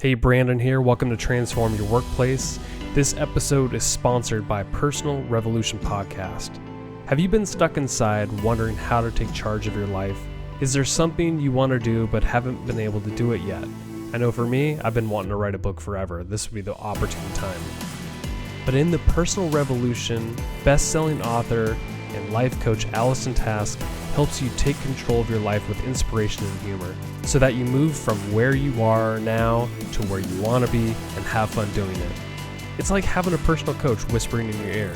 Hey, Brandon here. Welcome to Transform Your Workplace. This episode is sponsored by Personal Revolution Podcast. Have you been stuck inside wondering how to take charge of your life? Is there something you want to do but haven't been able to do it yet? I know for me, I've been wanting to write a book forever. This would be the opportune time. But in the Personal Revolution, best-selling author and life coach Allison Task helps you take control of your life with inspiration and humor so that you move from where you are now to where you want to be and have fun doing it. It's like having a personal coach whispering in your ear.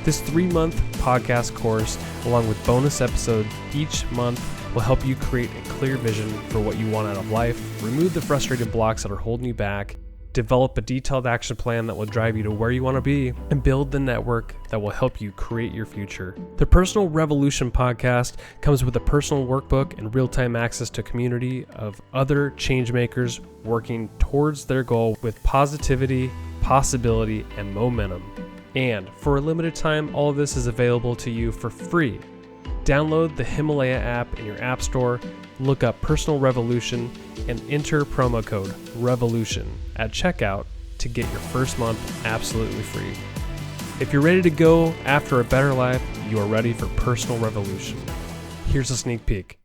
This 3-month podcast course, along with bonus episodes each month, will help you create a clear vision for what you want out of life, remove the frustrating blocks that are holding you back, develop a detailed action plan that will drive you to where you want to be, and build the network that will help you create your future. The Personal Revolution Podcast comes with a personal workbook and real-time access to a community of other changemakers working towards their goal with positivity, possibility, and momentum. And for a limited time, all of this is available to you for free. Download the Himalaya app in your app store, look up Personal Revolution, and enter promo code REVOLUTION at checkout to get your first month absolutely free. If you're ready to go after a better life, you are ready for Personal Revolution. Here's a sneak peek.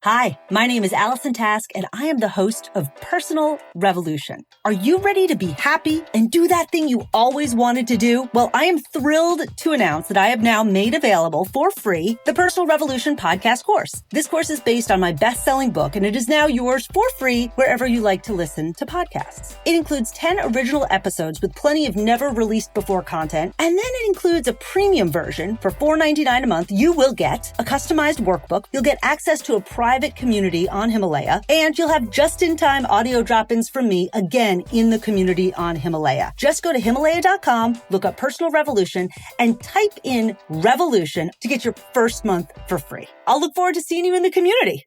Hi, my name is Allison Task, and I am the host of Personal Revolution. Are you ready to be happy and do that thing you always wanted to do? Well, I am thrilled to announce that I have now made available for free the Personal Revolution podcast course. This course is based on my best-selling book, and it is now yours for free wherever you like to listen to podcasts. It includes 10 original episodes with plenty of never-released-before content, and then it includes a premium version for $4.99 a month. You will get a customized workbook, you'll get access to a private community on Himalaya, and you'll have just-in-time audio drop-ins from me again in the community on Himalaya. Just go to Himalaya.com, look up Personal Revolution, and type in Revolution to get your first month for free. I'll look forward to seeing you in the community.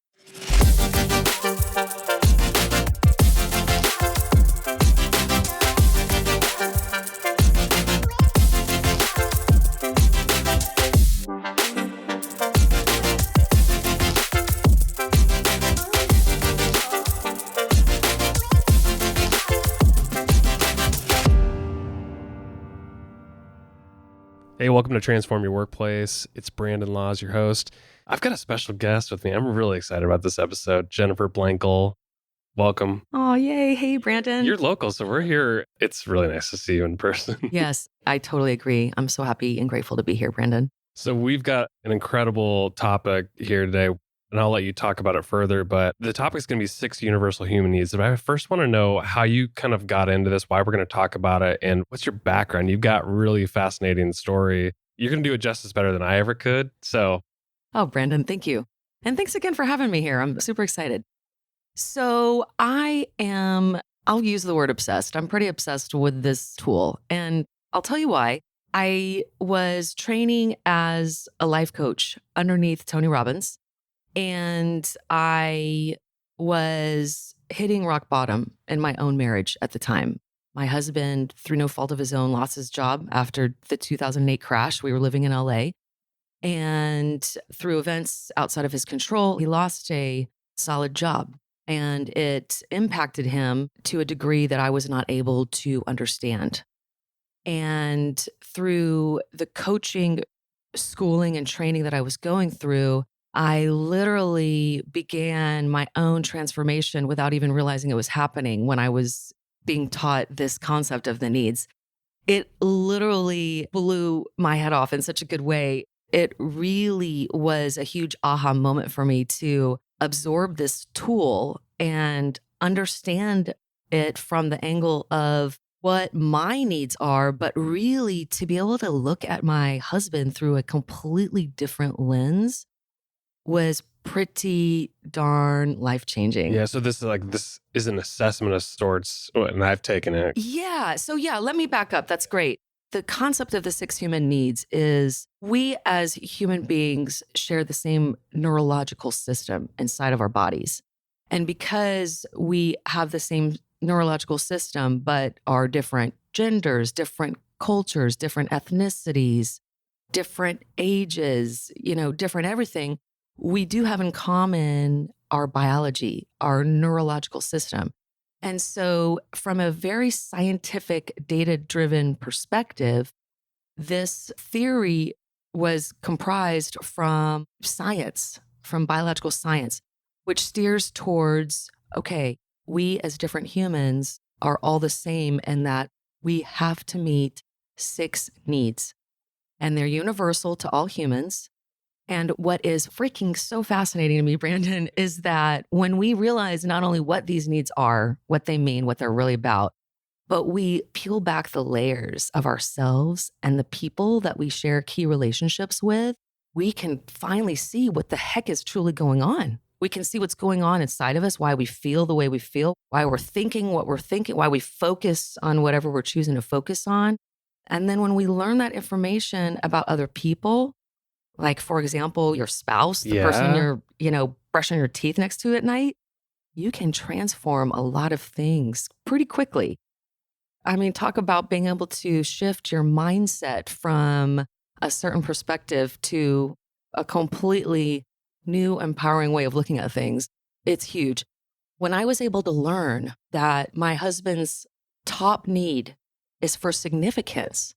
Hey, welcome to Transform Your Workplace. It's Brandon Laws, your host. I've got a special guest with me. I'm really excited about this episode. Jennifer Blankl, welcome. Oh, yay. Hey, Brandon. You're local, so we're here. It's really nice to see you in person. Yes, I totally agree. I'm so happy and grateful to be here, Brandon. So we've got an incredible topic here today, and I'll let you talk about it further, but the topic's going to be 6 universal human needs. But I first want to know how you kind of got into this, why we're going to talk about it, and what's your background? You've got really fascinating story. You're going to do it justice better than I ever could. So, oh, Brandon, thank you. And thanks again for having me here. I'm super excited. So I'll use the word obsessed. I'm pretty obsessed with this tool. And I'll tell you why. I was training as a life coach underneath Tony Robbins. And I was hitting rock bottom in my own marriage at the time. My husband, through no fault of his own, lost his job after the 2008 crash. We were living in LA. And through events outside of his control, he lost a solid job. And it impacted him to a degree that I was not able to understand. And through the coaching, schooling, and training that I was going through, I literally began my own transformation without even realizing it was happening when I was being taught this concept of the needs. It literally blew my head off in such a good way. It really was a huge aha moment for me to absorb this tool and understand it from the angle of what my needs are, but really to be able to look at my husband through a completely different lens was pretty darn life-changing. yeah, so this is an assessment of sorts, and I've taken it. Yeah. So let me back up. That's great. The concept of the 6 human needs is we as human beings share the same neurological system inside of our bodies. And because we have the same neurological system, but are different genders, different cultures, different ethnicities, different ages, different everything, we do have in common our biology, our neurological system. And so, from a very scientific, data-driven perspective, this theory was comprised from science, from biological science, which steers towards, okay, we as different humans are all the same in that we have to meet 6 needs, and they're universal to all humans. And what is freaking so fascinating to me, Brandon, is that when we realize not only what these needs are, what they mean, what they're really about, but we peel back the layers of ourselves and the people that we share key relationships with, we can finally see what the heck is truly going on. We can see what's going on inside of us, why we feel the way we feel, why we're thinking what we're thinking, why we focus on whatever we're choosing to focus on. And then when we learn that information about other people, like, for example, your spouse, the person you're, brushing your teeth next to at night, you can transform a lot of things pretty quickly. I mean, talk about being able to shift your mindset from a certain perspective to a completely new, empowering way of looking at things. It's huge. When I was able to learn that my husband's top need is for significance,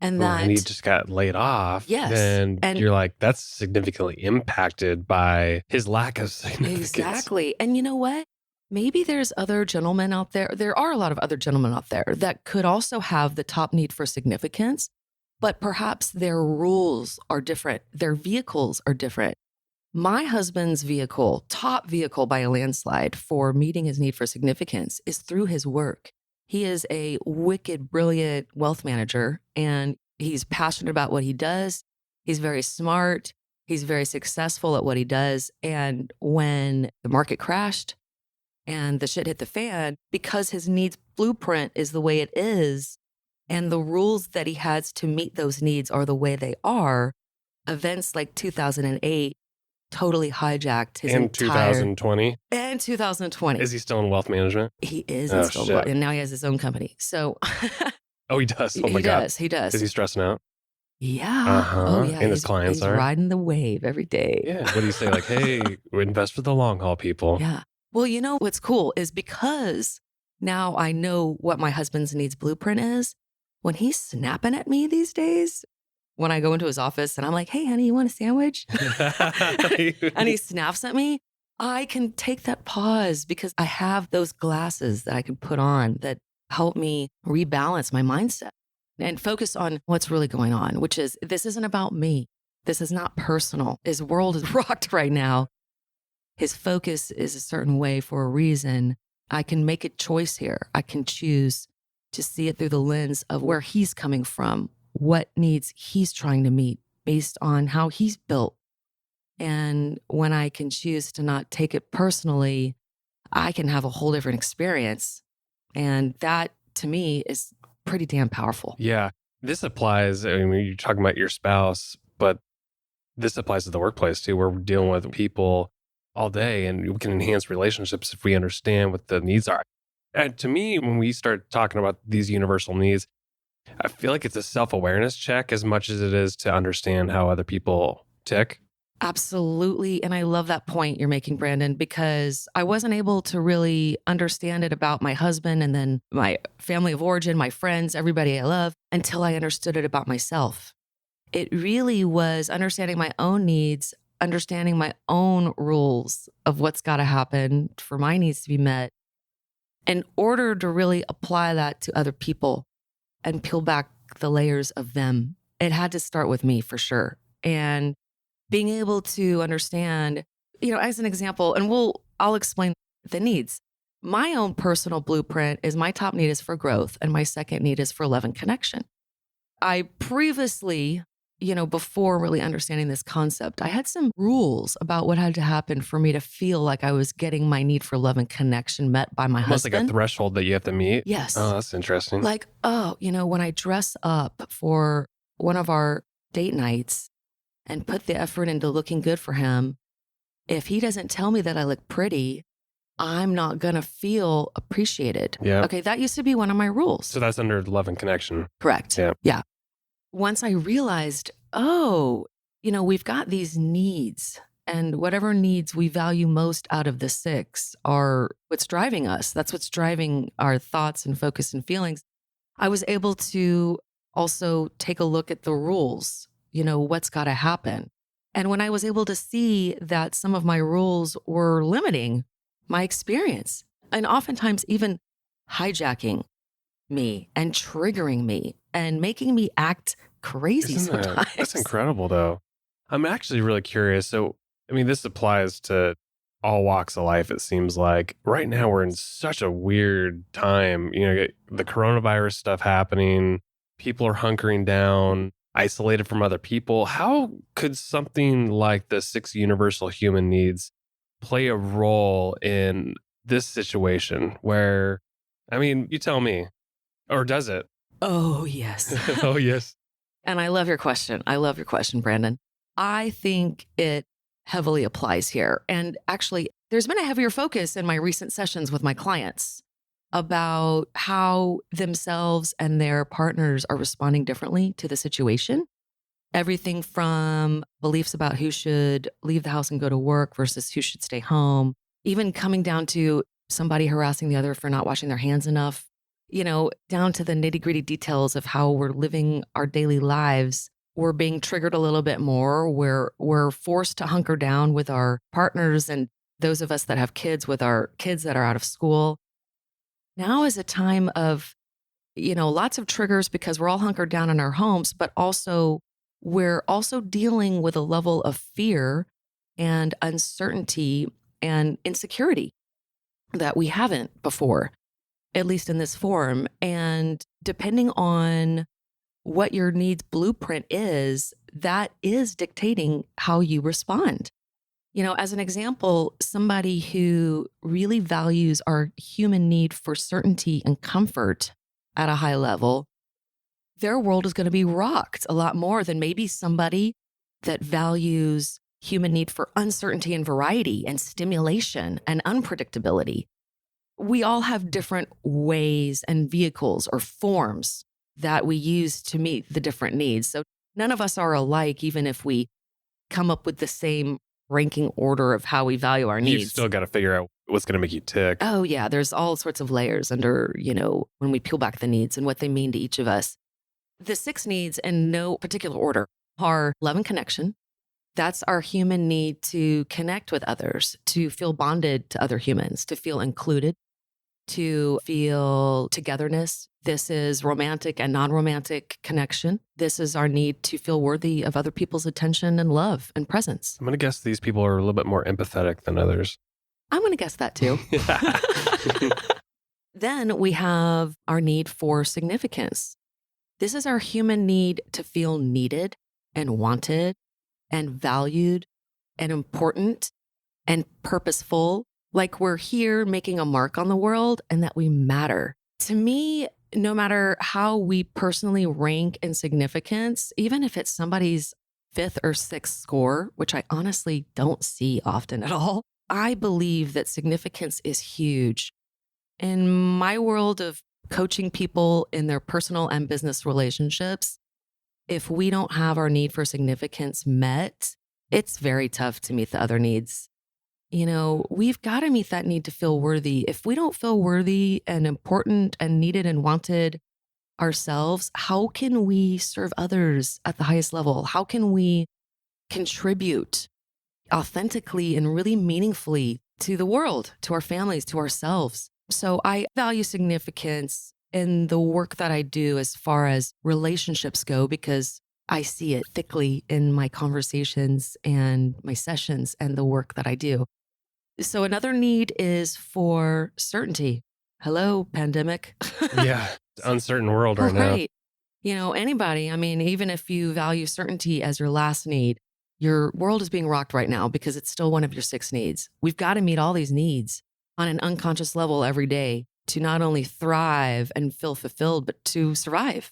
and and he just got laid off. Yes. Then you're like, that's significantly impacted by his lack of significance. Exactly. And you know what? Maybe there's other gentlemen out there. There are a lot of other gentlemen out there that could also have the top need for significance, but perhaps their rules are different. Their vehicles are different. My husband's vehicle, top vehicle by a landslide for meeting his need for significance, is through his work. He is a wicked, brilliant wealth manager, and he's passionate about what he does. He's very smart. He's very successful at what he does. And when the market crashed and the shit hit the fan, because his needs blueprint is the way it is, and the rules that he has to meet those needs are the way they are, events like 2008 totally hijacked his and 2020. And 2020. Is he still in wealth management? He is. Oh, Still, and now he has his own company. So oh, he does. Oh my God. He does. Is he stressing out? Yeah. Oh yeah. And his clients he's riding the wave every day. Yeah. What do you say? Like, hey, invest for the long haul, people. Yeah. Well, you know what's cool is because now I know what my husband's needs blueprint is. When he's snapping at me these days, when I go into his office and I'm like, hey, honey, you want a sandwich? And he snaps at me, I can take that pause because I have those glasses that I can put on that help me rebalance my mindset and focus on what's really going on, which is this isn't about me. This is not personal. His world is rocked right now. His focus is a certain way for a reason. I can make a choice here. I can choose to see it through the lens of where he's coming from, what needs he's trying to meet based on how he's built. And when I can choose to not take it personally, I can have a whole different experience. And that, to me, is pretty damn powerful. Yeah. This applies, I mean, you're talking about your spouse, but this applies to the workplace too, where we're dealing with people all day and we can enhance relationships if we understand what the needs are. And to me, when we start talking about these universal needs, I feel like it's a self-awareness check as much as it is to understand how other people tick. Absolutely. And I love that point you're making, Brandon, because I wasn't able to really understand it about my husband and then my family of origin, my friends, everybody I love, until I understood it about myself. It really was understanding my own needs, understanding my own rules of what's got to happen for my needs to be met in order to really apply that to other people and peel back the layers of them. It had to start with me for sure. And being able to understand, as an example, and I'll explain the needs. My own personal blueprint is my top need is for growth and my second need is for love and connection. I previously, before really understanding this concept, I had some rules about what had to happen for me to feel like I was getting my need for love and connection met by my husband. Almost like a threshold that you have to meet. Yes. Oh, that's interesting. Like, when I dress up for one of our date nights and put the effort into looking good for him, if he doesn't tell me that I look pretty, I'm not going to feel appreciated. Yeah. Okay, that used to be one of my rules. So that's under love and connection. Correct. Yeah. Once I realized, we've got these needs And whatever needs we value most out of the six are what's driving us. That's what's driving our thoughts and focus and feelings. I was able to also take a look at the rules, what's got to happen. And when I was able to see that some of my rules were limiting my experience and oftentimes even hijacking me and triggering me and making me act crazy sometimes. That's incredible, though. I'm actually really curious. So, this applies to all walks of life, it seems like. Right now, we're in such a weird time. The coronavirus stuff happening, people are hunkering down, isolated from other people. How could something like the 6 universal human needs play a role in this situation where, you tell me, or does it? Oh, yes. Oh, yes. And I love your question. Brandon. I think it heavily applies here. And actually, there's been a heavier focus in my recent sessions with my clients about how themselves and their partners are responding differently to the situation. Everything from beliefs about who should leave the house and go to work versus who should stay home, even coming down to somebody harassing the other for not washing their hands enough, down to the nitty-gritty details of how we're living our daily lives. We're being triggered a little bit more. We're forced to hunker down with our partners and those of us that have kids with our kids that are out of school. Now is a time of, lots of triggers because we're all hunkered down in our homes, but also we're also dealing with a level of fear and uncertainty and insecurity that we haven't before, at least in this form. And depending on what your needs blueprint is, that is dictating how you respond. As an example, somebody who really values our human need for certainty and comfort at a high level, their world is going to be rocked a lot more than maybe somebody that values human need for uncertainty and variety and stimulation and unpredictability. We all have different ways and vehicles or forms that we use to meet the different needs. So none of us are alike, even if we come up with the same ranking order of how we value our needs. You still got to figure out what's going to make you tick. Oh, yeah. There's all sorts of layers under, when we peel back the needs and what they mean to each of us. The 6 needs in no particular order are love and connection. That's our human need to connect with others, to feel bonded to other humans, to feel included, to feel togetherness. This is romantic and non-romantic connection. This is our need to feel worthy of other people's attention and love and presence. I'm going to guess these people are a little bit more empathetic than others. I'm going to guess that too. Then we have our need for significance. This is our human need to feel needed and wanted and valued and important and purposeful, like we're here making a mark on the world and that we matter. To me, no matter how we personally rank in significance, even if it's somebody's 5th or 6th score, which I honestly don't see often at all, I believe that significance is huge. In my world of coaching people in their personal and business relationships, if we don't have our need for significance met, it's very tough to meet the other needs. We've got to meet that need to feel worthy. If we don't feel worthy and important and needed and wanted ourselves, how can we serve others at the highest level? How can we contribute authentically and really meaningfully to the world, to our families, to ourselves? So I value significance in the work that I do as far as relationships go, because I see it thickly in my conversations and my sessions and the work that I do. So another need is for certainty. Hello, pandemic. Yeah, uncertain world right now. Right. Anybody, even if you value certainty as your last need, your world is being rocked right now because it's still one of your 6 needs. We've got to meet all these needs on an unconscious level every day to not only thrive and feel fulfilled, but to survive.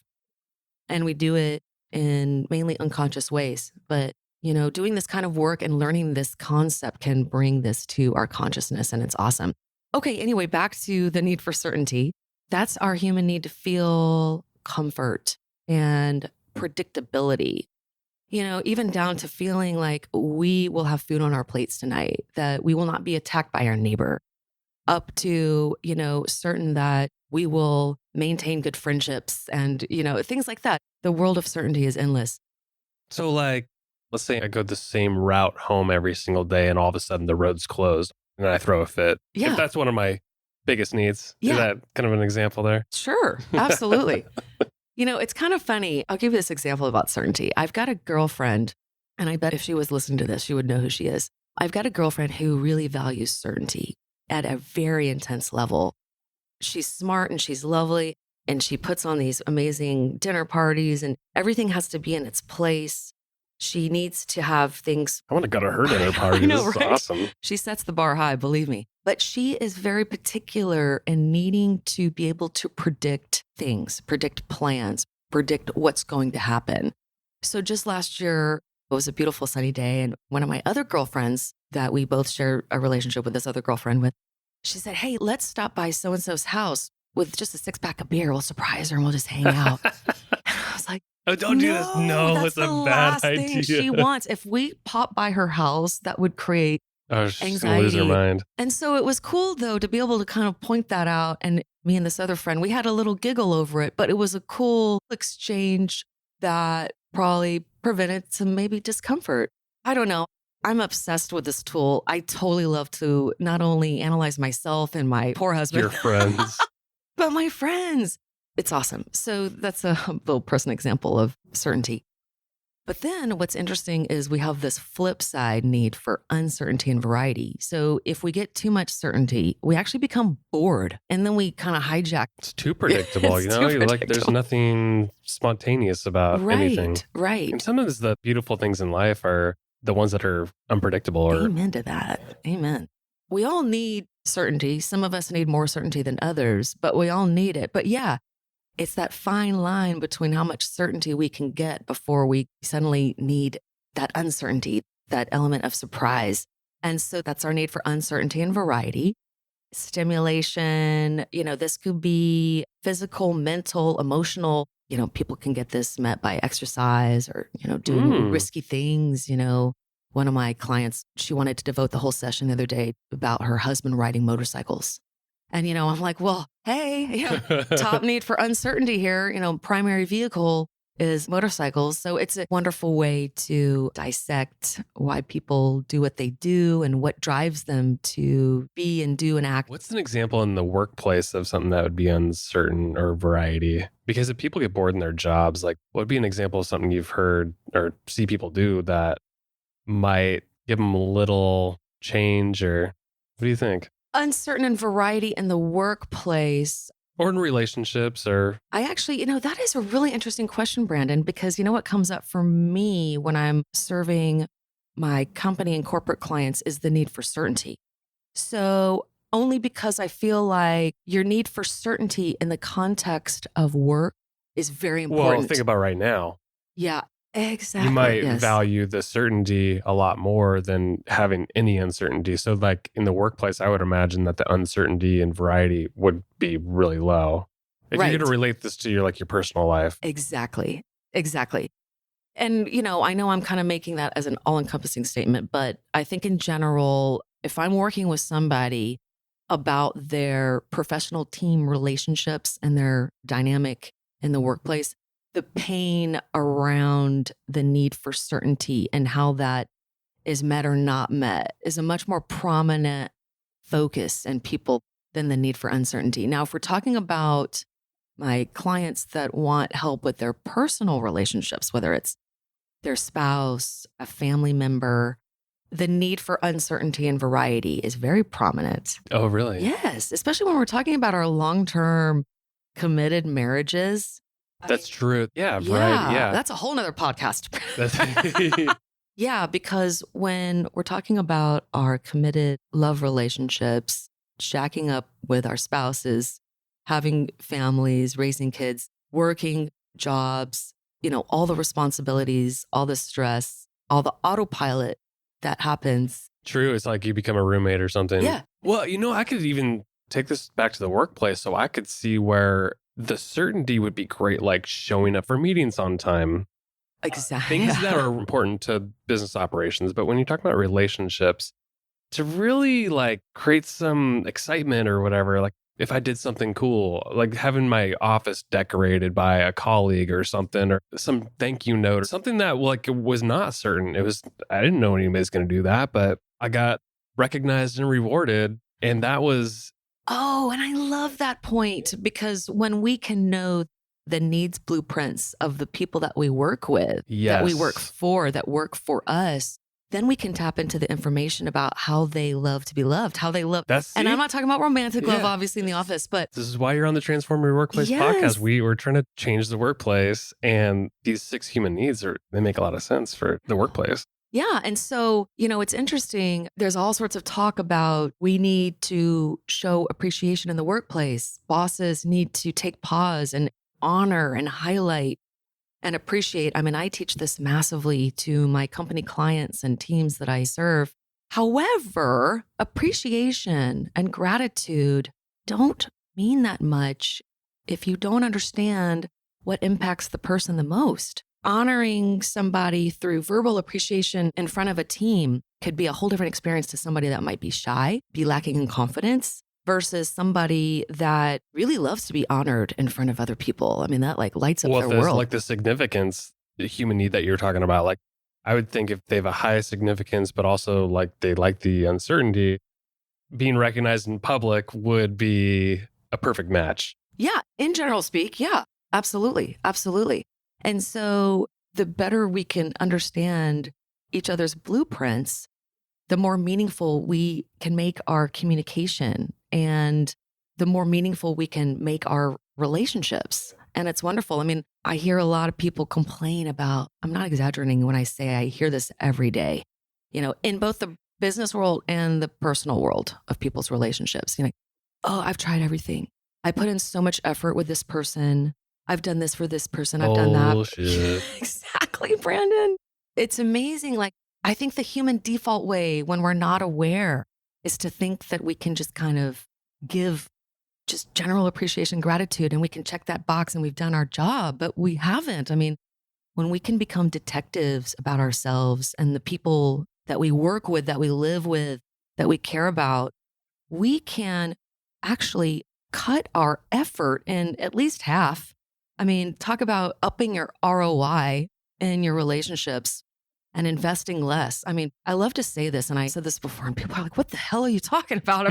And we do it in mainly unconscious ways. But, doing this kind of work and learning this concept can bring this to our consciousness, and it's awesome. Okay, anyway, back to the need for certainty. That's our human need to feel comfort and predictability. even down to feeling like we will have food on our plates tonight, that we will not be attacked by our neighbor, up to, certain that we will maintain good friendships and, things like that. The world of certainty is endless. So like, let's say I go the same route home every single day and all of a sudden the road's closed and I throw a fit. Yeah. If that's one of my biggest needs. Yeah. Is that kind of an example there? Sure. Absolutely. It's kind of funny. I'll give you this example about certainty. I've got a girlfriend, and I bet if she was listening to this, she would know who she is. I've got a girlfriend who really values certainty at a very intense level. She's smart and she's lovely, and she puts on these amazing dinner parties, and everything has to be in its place. She needs to have things. I want to go to her dinner party. I know, this is right? awesome. She sets the bar high, believe me. But she is very particular in needing to be able to predict things, predict plans, predict what's going to happen. So just last year, it was a beautiful sunny day. And one of my other girlfriends that we both share a relationship with this other girlfriend with, she said, hey, let's stop by so-and-so's house with just a 6-pack of beer. We'll surprise her and we'll just hang out. I was like, oh, don't do this. No, that's it's a the bad last idea. thing she wants. If we pop by her house, that would create Oh, she's going to lose her mind. And so it was cool, though, to be able to kind of point that out. And me and this other friend, we had a little giggle over it, but it was a cool exchange that probably prevented some maybe discomfort. I don't know. I'm obsessed with this tool. I totally love to not only analyze myself and my poor husband, Your friends. but my friends. It's awesome. So that's a little personal example of certainty. But then what's interesting is we have this flip side need for uncertainty and variety. So if we get too much certainty, we actually become bored, and then we kind of hijack. It's too predictable, It's you know? too You're like, there's predictable. nothing spontaneous about anything. Right. And sometimes the beautiful things in life are the ones that are unpredictable. Or Amen to that. Amen. We all need certainty. Some of us need more certainty than others, but we all need it. But yeah, it's that fine line between how much certainty we can get before we suddenly need that uncertainty, that element of surprise. And so that's our need for uncertainty and variety. Stimulation, this could be physical, mental, emotional. People can get this met by exercise or, doing risky things. One of my clients, she wanted to devote the whole session the other day about her husband riding motorcycles. And, I'm like, well, hey, top need for uncertainty here, primary vehicle is motorcycles. So it's a wonderful way to dissect why people do what they do and what drives them to be and do and act. what's an example in the workplace of something that would be uncertain or variety? Because if people get bored in their jobs, like what would be an example of something you've heard or see people do that might give them a little change? Or what do you think? Uncertain and variety in the workplace. Or in relationships or... I actually, that is a really interesting question, Brandon, because what comes up for me when I'm serving my company and corporate clients is the need for certainty. So only because I feel like your need for certainty in the context of work is very important. Well, think about right now. Yeah, exactly. You might yes. value the certainty a lot more than having any uncertainty. So like in the workplace, I would imagine that the uncertainty and variety would be really low. If Right. you're going to relate this to your personal life. Exactly. And, I know I'm kind of making that as an all-encompassing statement, but I think in general, if I'm working with somebody about their professional team relationships and their dynamic in the workplace, the pain around the need for certainty and how that is met or not met is a much more prominent focus in people than the need for uncertainty. Now, if we're talking about my clients that want help with their personal relationships, whether it's their spouse, a family member, the need for uncertainty and variety is very prominent. Oh, really? Yes, especially when we're talking about our long-term committed marriages. That's true. Yeah, variety. Yeah. That's a whole nother podcast. That's Yeah, because when we're talking about our committed love relationships, shacking up with our spouses, having families, raising kids, working jobs, all the responsibilities, all the stress, all the autopilot that happens. True. It's like you become a roommate or something. Yeah. Well, I could even take this back to the workplace. So I could see where the certainty would be great, like showing up for meetings on time. Exactly. things that are important to business operations. But when you talk about relationships, to really like create some excitement or whatever, like if I did something cool, like having my office decorated by a colleague or something, or some thank you note or something that like was not certain. I didn't know anybody was going to do that, but I got recognized and rewarded. And that was, Oh, and I love that point, because when we can know the needs blueprints of the people that we work with, that we work yes, for, that work for us, then we can tap into the information about how they love to be loved, how they love. that's, And see? I'm not talking about romantic love, Yeah. obviously, in the office, but This is why you're on the Transform Your Workplace Yes. podcast. We were trying to change the workplace, and these 6 human needs they make a lot of sense for the workplace. yeah. And so, it's interesting. There's all sorts of talk about we need to show appreciation in the workplace. Bosses need to take pause and honor and highlight and appreciate. I mean, I teach this massively to my company clients and teams that I serve. However, appreciation and gratitude don't mean that much if you don't understand what impacts the person the most. Honoring somebody through verbal appreciation in front of a team could be a whole different experience to somebody that might be shy, be lacking in confidence, versus somebody that really loves to be honored in front of other people. I mean, that like lights up Well, their if there's world. like the significance, the human need that you're talking about, like I would think if they have a high significance, but also like they like the uncertainty, being recognized in public would be a perfect match. Yeah, in general speak, yeah, absolutely, absolutely. And so the better we can understand each other's blueprints, the more meaningful we can make our communication, and the more meaningful we can make our relationships. And it's wonderful. I mean, I hear a lot of people complain about, I'm not exaggerating when I say I hear this every day, in both the business world and the personal world of people's relationships. Oh, I've tried everything. I put in so much effort with this person. I've done this for this person. I've done that. Bullshit. Exactly, Brandon. It's amazing. Like, I think the human default way when we're not aware is to think that we can just kind of give just general appreciation, gratitude, and we can check that box and we've done our job, but we haven't. I mean, when we can become detectives about ourselves and the people that we work with, that we live with, that we care about, we can actually cut our effort in at least half. I mean, talk about upping your ROI in your relationships and investing less. I mean, I love to say this, and I said this before, and people are like, what the hell are you talking about?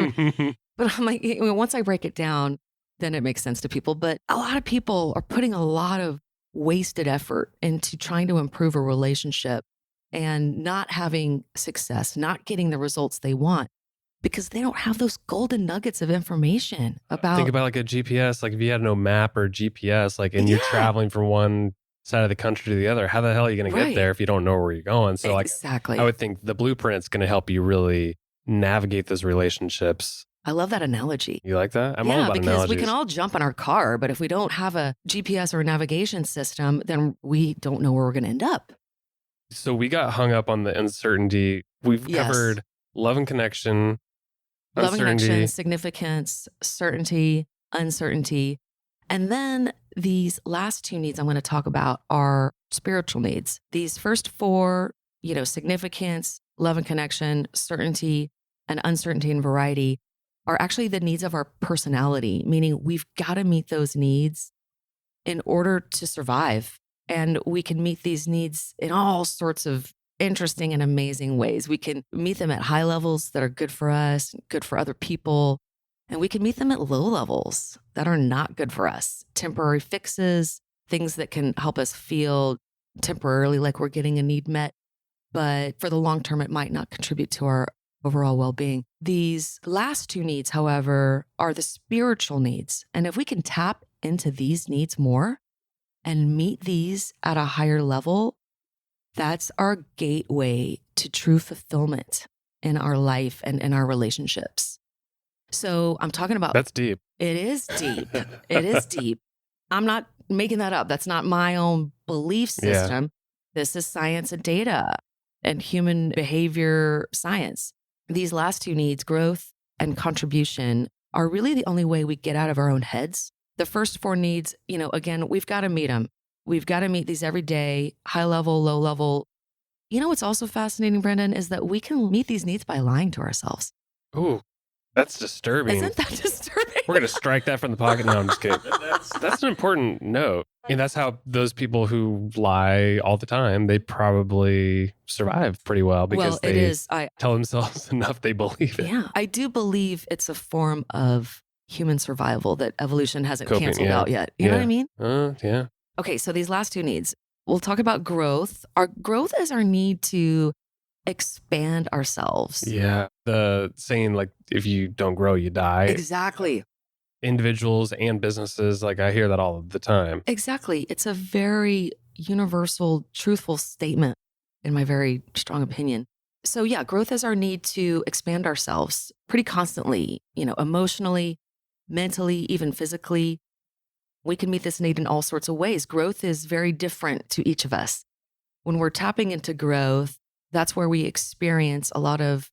But I'm like, once I break it down, then it makes sense to people. But a lot of people are putting a lot of wasted effort into trying to improve a relationship and not having success, not getting the results they want, because they don't have those golden nuggets of information about. Think about like a GPS, like if you had no map or GPS, like, and you're traveling from one side of the country to the other, how the hell are you going to get there if you don't know where you're going? So exactly. I would think the blueprint's going to help you really navigate those relationships. I love that analogy. You like that? I'm all about because analogies. we can all jump in our car, but if we don't have a GPS or a navigation system, then we don't know where we're going to end up. So we got hung up on the uncertainty. We've covered love and connection, love and uncertainty, connection, significance, certainty, uncertainty. And then these last 2 needs I'm going to talk about are spiritual needs. These first 4, significance, love and connection, certainty, and uncertainty and variety are actually the needs of our personality, meaning we've got to meet those needs in order to survive. And we can meet these needs in all sorts of interesting and amazing ways. We can meet them at high levels that are good for us, good for other people. And we can meet them at low levels that are not good for us. Temporary fixes, things that can help us feel temporarily like we're getting a need met, but for the long term, it might not contribute to our overall well-being. These last 2 needs, however, are the spiritual needs. And if we can tap into these needs more and meet these at a higher level, that's our gateway to true fulfillment in our life and in our relationships. So I'm talking about... That's deep. It is deep. It is deep. I'm not making that up. That's not my own belief system. This is science and data and human behavior science. These last 2 needs, growth and contribution, are really the only way we get out of our own heads. The first 4 needs, again, we've got to meet them. We've got to meet these every day, high level, low level. You know what's also fascinating, Brendan, is that we can meet these needs by lying to ourselves. Ooh, that's disturbing. Isn't that disturbing? We're going to strike that from the pocket. No, I'm just kidding. That's an important note. And that's how those people who lie all the time, they probably survive pretty well because it is. tell themselves enough they believe it. Yeah, I do believe it's a form of human survival that evolution hasn't canceled out yet. You know what I mean? Yeah. Okay, so these last two needs, we'll talk about growth. Our growth is our need to expand ourselves. Yeah. The saying, like, if you don't grow, you die. Exactly. Individuals and businesses, like, I hear that all the time. Exactly. It's a very universal, truthful statement, in my very strong opinion. So yeah, growth is our need to expand ourselves pretty constantly, emotionally, mentally, even physically. We can meet this need in all sorts of ways. Growth is very different to each of us. When we're tapping into growth, that's where we experience a lot of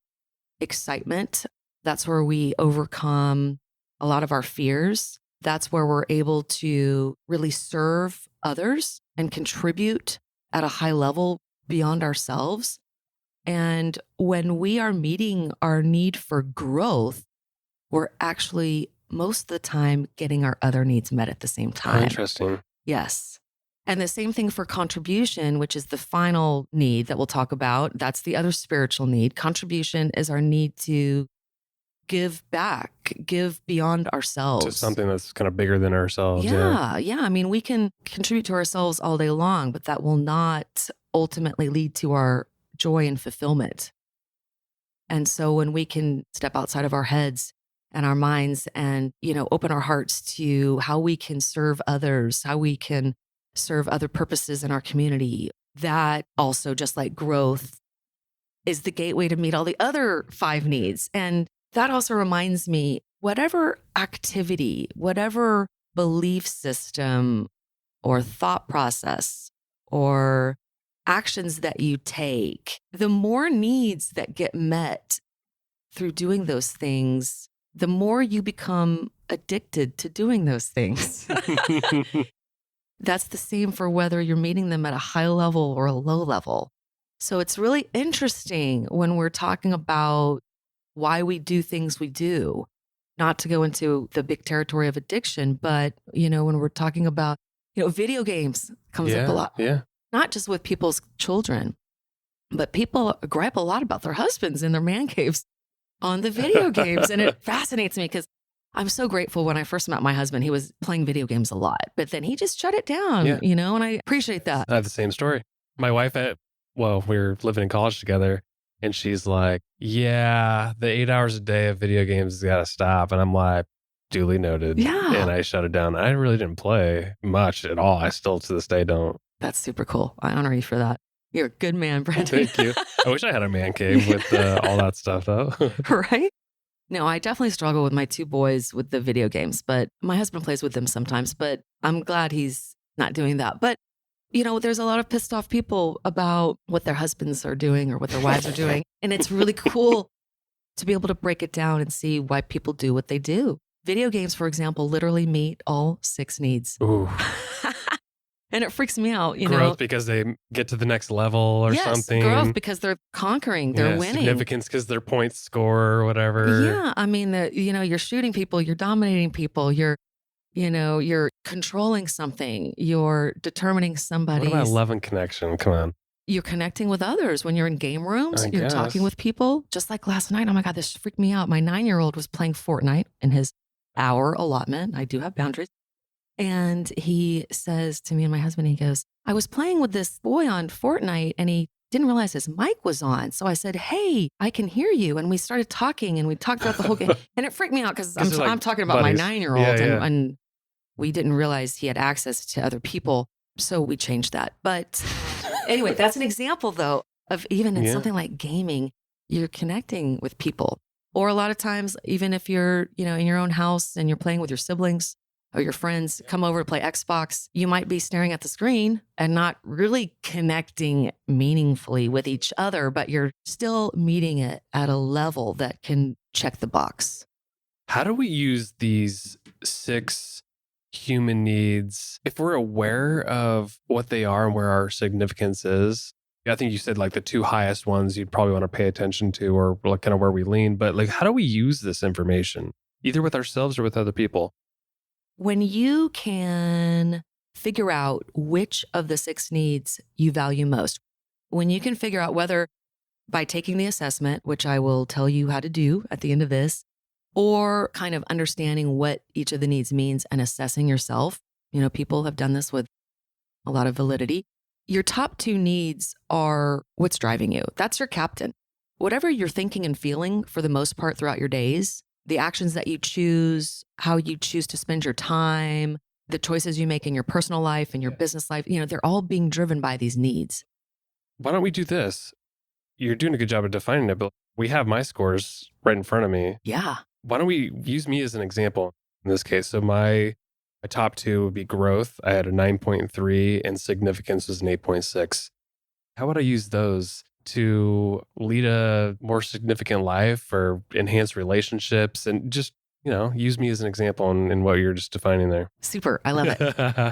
excitement. That's where we overcome a lot of our fears. That's where we're able to really serve others and contribute at a high level beyond ourselves. And when we are meeting our need for growth, we're actually most of the time getting our other needs met at the same time. Oh, interesting. Yes. And the same thing for contribution, which is the final need that we'll talk about. That's the other spiritual need. Contribution is our need to give back, give beyond ourselves. To something that's kind of bigger than ourselves. Yeah. I mean, we can contribute to ourselves all day long, but that will not ultimately lead to our joy and fulfillment. And so when we can step outside of our heads and our minds and, open our hearts to how we can serve others, how we can serve other purposes in our community, that also, just like growth, is the gateway to meet all the other 5 needs. And that also reminds me, whatever activity, whatever belief system or thought process or actions that you take, the more needs that get met through doing those things, the more you become addicted to doing those things. That's the same for whether you're meeting them at a high level or a low level. So it's really interesting when we're talking about why we do things we do, not to go into the big territory of addiction, but, when we're talking about, video games comes up a lot. Yeah. Not just with people's children, but people gripe a lot about their husbands in their man caves on the video games. And it fascinates me because I'm so grateful. When I first met my husband, he was playing video games a lot, but then he just shut it down, and I appreciate that. I have the same story. My wife, we were living in college together, and she's like, yeah, the 8 hours a day of video games has got to stop. And I'm like, duly noted. Yeah. And I shut it down. I really didn't play much at all. I still to this day don't. That's super cool. I honor you for that. You're a good man, Brendan. Thank you. I wish I had a man cave with all that stuff, though. Right? No, I definitely struggle with my 2 boys with the video games, but my husband plays with them sometimes, but I'm glad he's not doing that. But, there's a lot of pissed off people about what their husbands are doing or what their wives are doing. And it's really cool to be able to break it down and see why people do what they do. Video games, for example, literally meet all 6 needs. Ooh. And it freaks me out, Growth because they get to the next level or something. Growth because they're conquering, they're winning. Significance because their points score or whatever. Yeah, I mean, you're shooting people, you're dominating people, you're controlling something, you're determining somebody. What about love and connection? Come on. You're connecting with others when you're in game rooms. You're talking with people. Just like last night, oh my God, this freaked me out. My 9-year-old was playing Fortnite in his hour allotment. I do have boundaries. And he says to me and my husband, he goes, I was playing with this boy on Fortnite and he didn't realize his mic was on. So I said, hey, I can hear you. And we started talking and we talked throughout the whole game. And it freaked me out because I'm talking about buddies. my 9-year-old and we didn't realize he had access to other people. So we changed that. But anyway, that's an example though of even in something like gaming, you're connecting with people. Or a lot of times, even if you're, in your own house and you're playing with your siblings, or your friends come over to play Xbox, you might be staring at the screen and not really connecting meaningfully with each other, but you're still meeting it at a level that can check the box. How do we use these 6 human needs, if we're aware of what they are and where our significance is, I think you said like the two highest ones you'd probably want to pay attention to, or like kind of where we lean. But like, how do we use this information, either with ourselves or with other people? When you can figure out which of the 6 needs you value most, when you can figure out whether by taking the assessment, which I will tell you how to do at the end of this, or kind of understanding what each of the needs means and assessing yourself. People have done this with a lot of validity. Your top 2 needs are what's driving you. That's your captain. Whatever you're thinking and feeling for the most part throughout your days, the actions that you choose, how you choose to spend your time, the choices you make in your personal life and your business life, they're all being driven by these needs. Why don't we do this? You're doing a good job of defining it, but we have my scores right in front of me. Yeah. Why don't we use me as an example in this case? So my top 2 would be growth. I had a 9.3 and significance was an 8.6. How would I use those to lead a more significant life or enhance relationships and just, use me as an example in what you're just defining there? Super. I love it.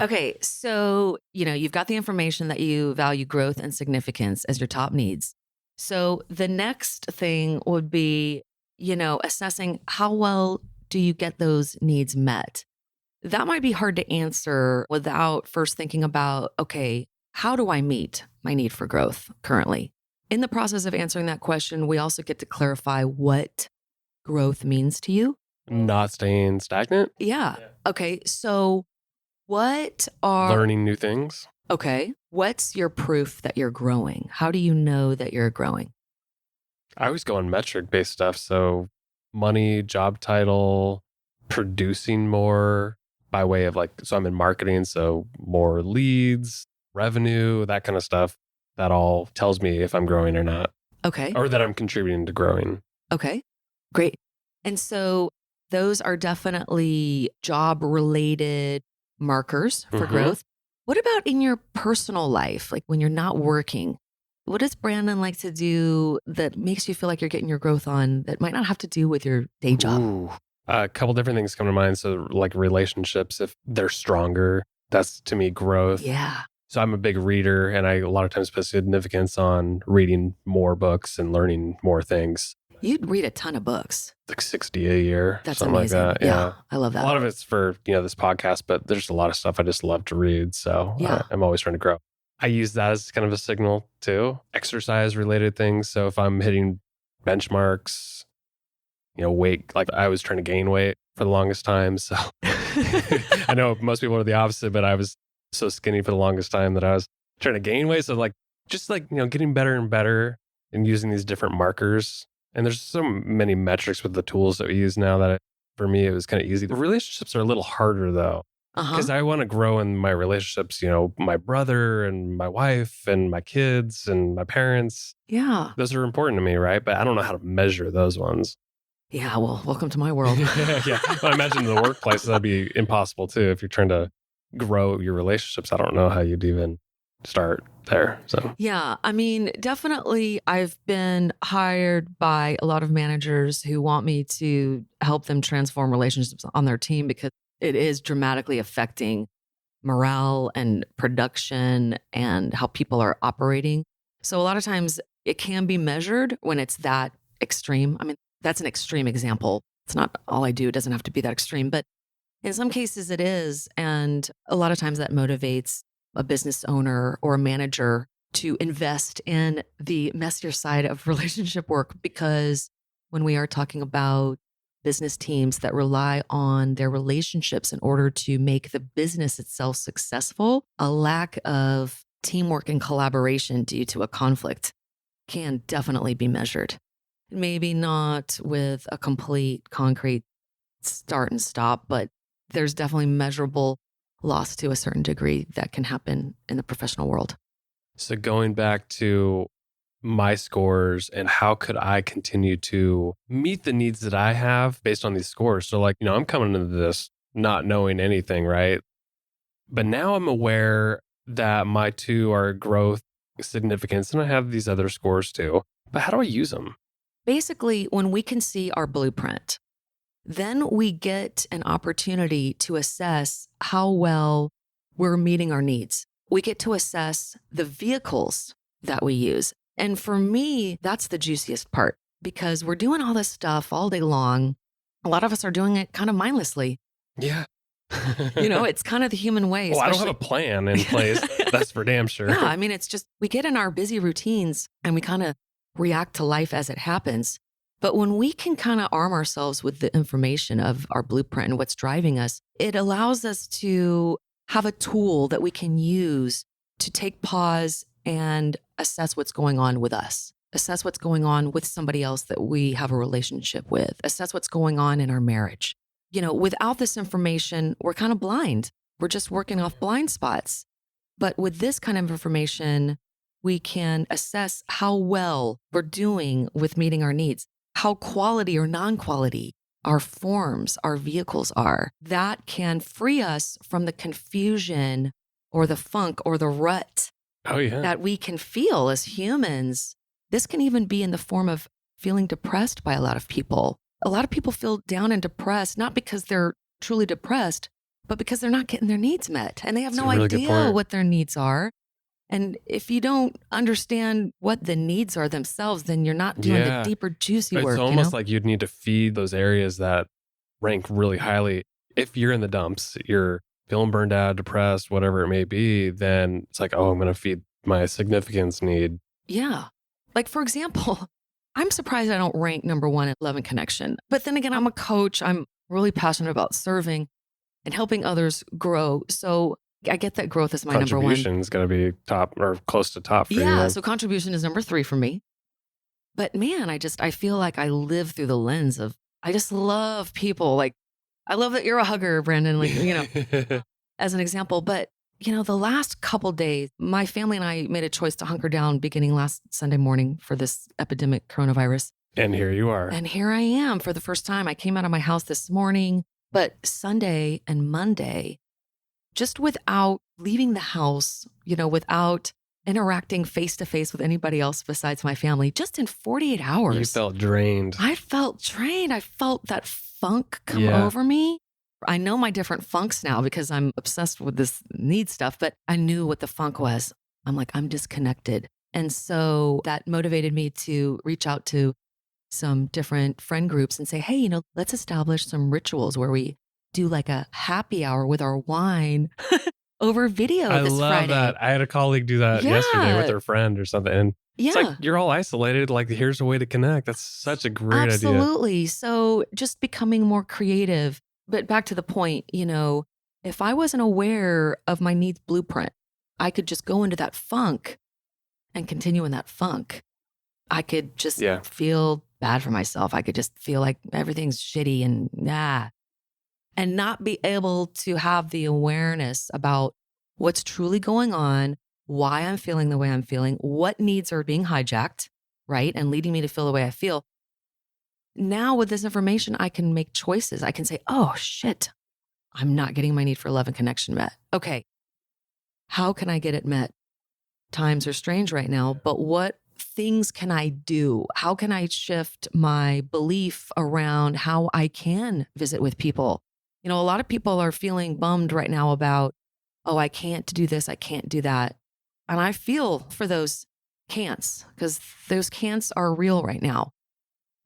Okay. So, you've got the information that you value growth and significance as your top needs. So the next thing would be, assessing how well do you get those needs met? That might be hard to answer without first thinking about, okay, how do I meet my need for growth currently? In the process of answering that question, we also get to clarify what growth means to you. Not staying stagnant? Yeah. Okay. So what are learning new things? Okay. What's your proof that you're growing? How do you know that you're growing? I always go on metric-based stuff. So money, job title, producing more by way of so I'm in marketing, so more leads, revenue, that kind of stuff. That all tells me if I'm growing or not. Okay. Or that I'm contributing to growing. Okay. Great. And so those are definitely job-related markers for growth. What about in your personal life? Like when you're not working, what does Brandon like to do that makes you feel like you're getting your growth on that might not have to do with your day job? Ooh. A couple different things come to mind. So like relationships, if they're stronger, that's to me growth. Yeah. So I'm a big reader and I a lot of times put significance on reading more books and learning more things. You'd read a ton of books. Like 60 a year. That's something amazing. like that. Yeah. I love that. A lot of it's for, this podcast, but there's a lot of stuff I just love to read. So I'm always trying to grow. I use that as kind of a signal too. Exercise related things. So if I'm hitting benchmarks, weight, like I was trying to gain weight for the longest time. So I know most people are the opposite, but I was so skinny for the longest time that I was trying to gain weight. So getting better and better and using these different markers. And there's so many metrics with the tools that we use now that for me, it was kind of easy. The relationships are a little harder though, because I want to grow in my relationships, my brother and my wife and my kids and my parents. Yeah. Those are important to me, right? But I don't know how to measure those ones. Yeah. Well, welcome to my world. Yeah. Well, I imagine in the workplace, that'd be impossible too. If you're trying to grow your relationships, I don't know how you'd even start there. So yeah, I mean, definitely I've been hired by a lot of managers who want me to help them transform relationships on their team because it is dramatically affecting morale and production and how people are operating. So a lot of times it can be measured when it's that extreme. I mean, that's an extreme example. It's not all I do. It doesn't have to be that extreme, but in some cases it is. And a lot of times that motivates a business owner or a manager to invest in the messier side of relationship work, because when we are talking about business teams that rely on their relationships in order to make the business itself successful, a lack of teamwork and collaboration due to a conflict can definitely be measured. Maybe not with a complete concrete start and stop, but there's definitely measurable loss to a certain degree that can happen in the professional world. So going back to my scores and how could I continue to meet the needs that I have based on these scores? So I'm coming into this not knowing anything, right? But now I'm aware that my 2 are growth, significance, and I have these other scores too. But how do I use them? Basically, when we can see our blueprint, then we get an opportunity to assess how well we're meeting our needs. We get to assess the vehicles that we use. And for me, that's the juiciest part because we're doing all this stuff all day long. A lot of us are doing it kind of mindlessly. Yeah. It's kind of the human way. Well, I don't have a plan in place. That's for damn sure. Yeah, I mean, it's just we get in our busy routines and we kind of react to life as it happens. But when we can kind of arm ourselves with the information of our blueprint and what's driving us, it allows us to have a tool that we can use to take pause and assess what's going on with us, assess what's going on with somebody else that we have a relationship with, assess what's going on in our marriage. Without this information, we're kind of blind. We're just working off blind spots. But with this kind of information, we can assess how well we're doing with meeting our needs, how quality or non-quality our forms, our vehicles are. That can free us from the confusion or the funk or the rut that we can feel as humans. This can even be in the form of feeling depressed by a lot of people. A lot of people feel down and depressed, not because they're truly depressed, but because they're not getting their needs met and they have no idea what their needs are. And if you don't understand what the needs are themselves, then you're not doing the deeper, juicy work. It's almost like you'd need to feed those areas that rank really highly. If you're in the dumps, you're feeling burned out, depressed, whatever it may be, then it's like, oh, I'm going to feed my significance need. Yeah. Like, for example, I'm surprised I don't rank number one at Love and Connection. But then again, I'm a coach. I'm really passionate about serving and helping others grow. So I get that growth is my number one. Contribution is going to be top or close to top for you. Yeah, so contribution is number 3 for me. But man, I feel like I live through the lens of, I just love people. Like, I love that you're a hugger, Brandon, as an example. But, the last couple days, my family and I made a choice to hunker down beginning last Sunday morning for this epidemic coronavirus. And here you are. And here I am for the first time. I came out of my house this morning, but Sunday and Monday, just without leaving the house, without interacting face to face with anybody else besides my family, just in 48 hours. You felt drained. I felt drained. I felt that funk come over me. I know my different funks now because I'm obsessed with this need stuff, but I knew what the funk was. I'm like, I'm disconnected. And so that motivated me to reach out to some different friend groups and say, hey, let's establish some rituals where we do like a happy hour with our wine over video this Friday. I love that. I had a colleague do that yesterday with her friend or something. And it's like, you're all isolated. Like, here's a way to connect. That's such a great idea. Absolutely. So just becoming more creative. But back to the point, if I wasn't aware of my needs blueprint, I could just go into that funk and continue in that funk. I could just feel bad for myself. I could just feel like everything's shitty and and not be able to have the awareness about what's truly going on, why I'm feeling the way I'm feeling, what needs are being hijacked, right? And leading me to feel the way I feel. Now with this information, I can make choices. I can say, oh shit, I'm not getting my need for love and connection met. Okay, how can I get it met? Times are strange right now, but what things can I do? How can I shift my belief around how I can visit with people? A lot of people are feeling bummed right now about, oh, I can't do this, I can't do that. And I feel for those can'ts because those can'ts are real right now.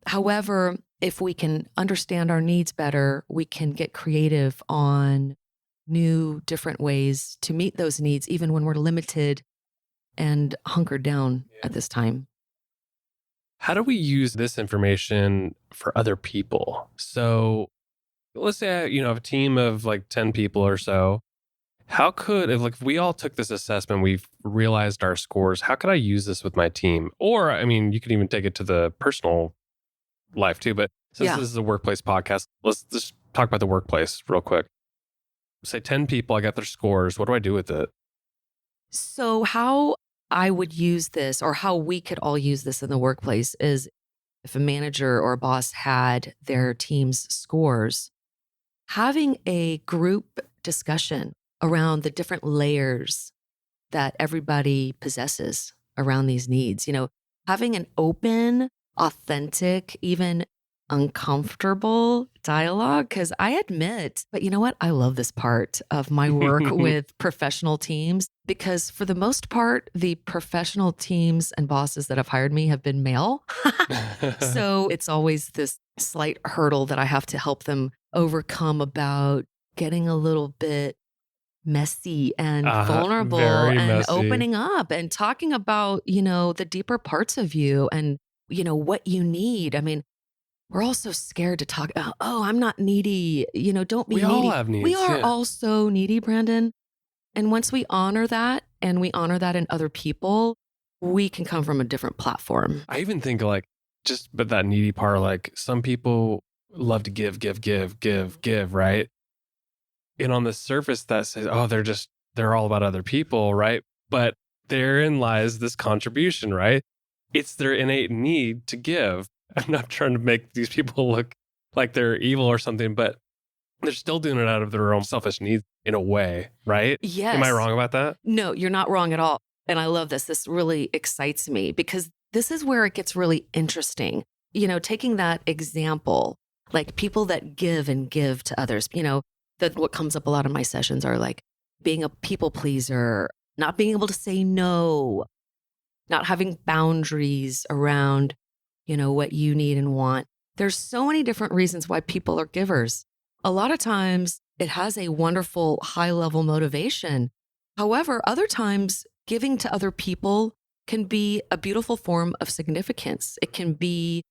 However, if we can understand our needs better, we can get creative on new, different ways to meet those needs, even when we're limited and hunkered down at this time. How do we use this information for other people? So let's say, I have a team of like 10 people or so. How could, if we all took this assessment, we've realized our scores, how could I use this with my team? Or, you could even take it to the personal life too. But since this is a workplace podcast, let's just talk about the workplace real quick. Say 10 people, I got their scores. What do I do with it? So how I would use this, or how we could all use this in the workplace, is if a manager or a boss had their team's scores, having a group discussion around the different layers that everybody possesses around these needs, having an open, authentic, even uncomfortable dialogue because I admit, but you know what? I love this part of my work with professional teams because for the most part, the professional teams and bosses that have hired me have been male. So it's always this slight hurdle that I have to help them overcome about getting a little bit messy and vulnerable very and messy. opening up and talking about, the deeper parts of you and, what you need. I mean, we're all so scared to talk about, oh, I'm not needy. Don't be We needy. all have needs. We are yeah. all so needy, Brandon. And once we honor that and we honor that in other people, we can come from a different platform. I even think but that needy part, some people love to give, right? And on the surface that says, oh, they're all about other people, right? But therein lies this contribution, right? It's their innate need to give. I'm not trying to make these people look like they're evil or something, but they're still doing it out of their own selfish needs in a way, right? Yes. Am I wrong about that? No, you're not wrong at all. And I love this. This really excites me because this is where it gets really interesting. Taking that example, like people that give and give to others, that what comes up a lot in my sessions are like being a people pleaser, not being able to say no, not having boundaries around, what you need and want. There's so many different reasons why people are givers. A lot of times it has a wonderful high level motivation. However, other times giving to other people can be a beautiful form of significance. It can be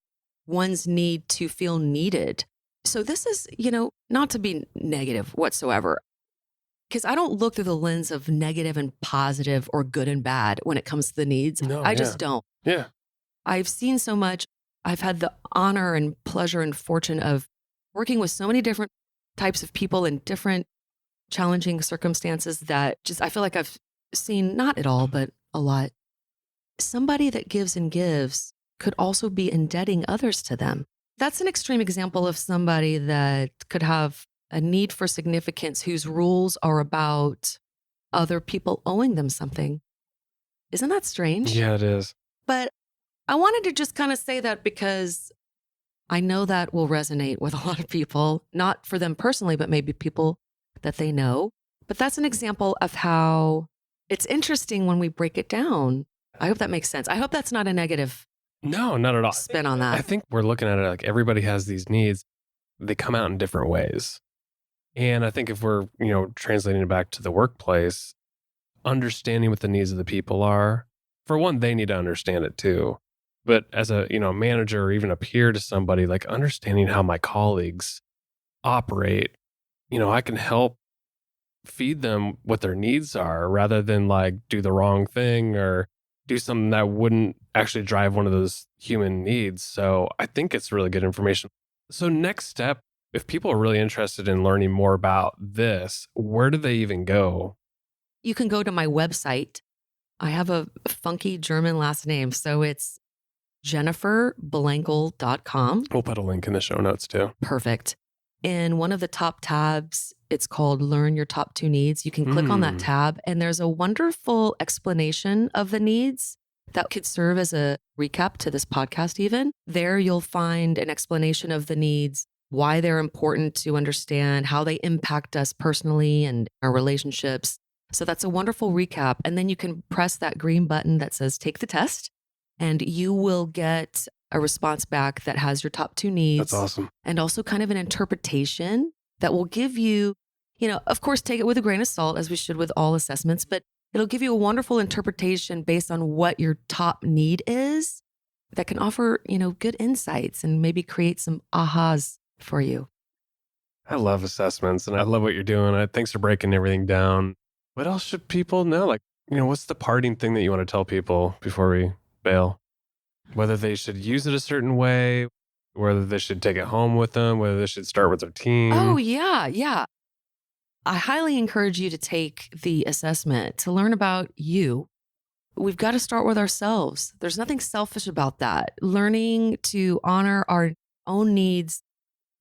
one's need to feel needed. So this is, not to be negative whatsoever, because I don't look through the lens of negative and positive or good and bad when it comes to the needs. No, I just don't. Yeah. I've seen so much. I've had the honor and pleasure and fortune of working with so many different types of people in different challenging circumstances that I feel like I've seen not at all, but a lot. Somebody that gives and gives could also be indebting others to them. That's an extreme example of somebody that could have a need for significance whose rules are about other people owing them something. Isn't that strange? Yeah, it is. But I wanted to just kind of say that because I know that will resonate with a lot of people, not for them personally, but maybe people that they know. But that's an example of how it's interesting when we break it down. I hope that makes sense. I hope that's not a negative No, not at all. spin on that. I think we're looking at it like everybody has these needs. They come out in different ways. And I think if we're, translating it back to the workplace, understanding what the needs of the people are, for one, they need to understand it too. But as a, manager or even a peer to somebody, like understanding how my colleagues operate, I can help feed them what their needs are rather than do the wrong thing or do something that wouldn't actually drive one of those human needs. So I think it's really good information. So next step, if people are really interested in learning more about this, where do they even go? You can go to my website. I have a funky German last name, so it's jenniferblankl.com. We'll put a link in the show notes too. Perfect. In one of the top tabs, it's called Learn Your Top 2 Needs. You can click on that tab, and there's a wonderful explanation of the needs that could serve as a recap to this podcast even. There you'll find an explanation of the needs, why they're important to understand, how they impact us personally and our relationships. So that's a wonderful recap. And then you can press that green button that says take the test, and you will get a response back that has your top 2 needs. That's awesome. And also kind of an interpretation that will give you, of course, take it with a grain of salt, as we should with all assessments, but it'll give you a wonderful interpretation based on what your top need is that can offer, good insights and maybe create some ahas for you. I love assessments and I love what you're doing. Thanks for breaking everything down. What else should people know? What's the parting thing that you want to tell people before we bail? Whether they should use it a certain way, whether they should take it home with them, whether they should start with their team. Oh, yeah. Yeah. I highly encourage you to take the assessment to learn about you. We've got to start with ourselves. There's nothing selfish about that. Learning to honor our own needs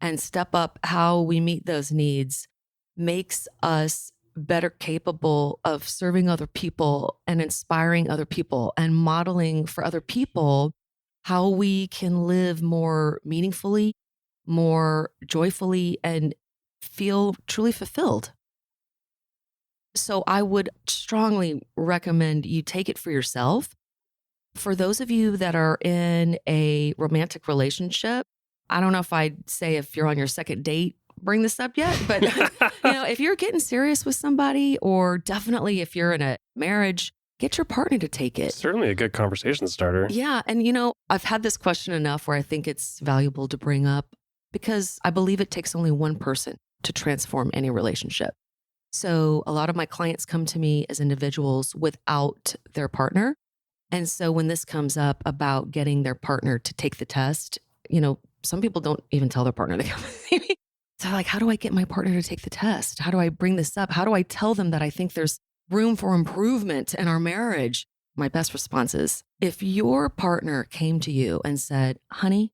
and step up how we meet those needs makes us better capable of serving other people and inspiring other people and modeling for other people how we can live more meaningfully more joyfully and feel truly fulfilled. So I would strongly recommend you take it for yourself. For those of you that are in a romantic relationship, I don't know if I'd say if you're on your second date, bring this up yet, but if you're getting serious with somebody, or definitely if you're in a marriage, get your partner to take it. Certainly a good conversation starter. Yeah. And I've had this question enough where I think it's valuable to bring up, because I believe it takes only one person to transform any relationship. So a lot of my clients come to me as individuals without their partner. And so when this comes up about getting their partner to take the test, some people don't even tell their partner to come see me. So like, how do I get my partner to take the test? How do I bring this up? How do I tell them that I think there's room for improvement in our marriage? My best response is, if your partner came to you and said, honey,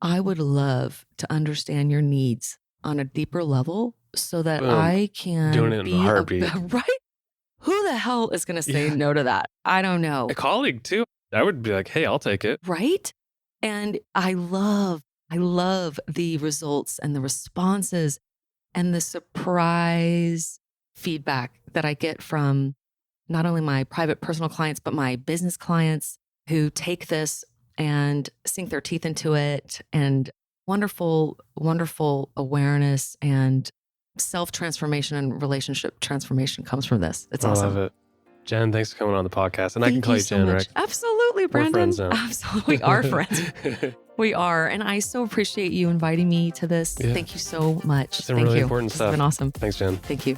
I would love to understand your needs on a deeper level so that Boom. I can Doing it in a heartbeat. right? Who the hell is going to say no to that? I don't know. A colleague too. I would be like, hey, I'll take it. Right? And I love the results and the responses and the surprise feedback that I get from not only my private personal clients, but my business clients who take this and sink their teeth into it, and wonderful, wonderful awareness and self-transformation and relationship transformation comes from this. It's awesome. I love it. Jen, thanks for coming on the podcast. And Thank I can call you so Jen, much. right? Absolutely, Brandon. We're friends now. Absolutely. We are friends. We are. And I so appreciate you inviting me to this. Yeah. Thank you so much. Some Thank really you. important This stuff. has been awesome. Thanks, Jen. Thank you.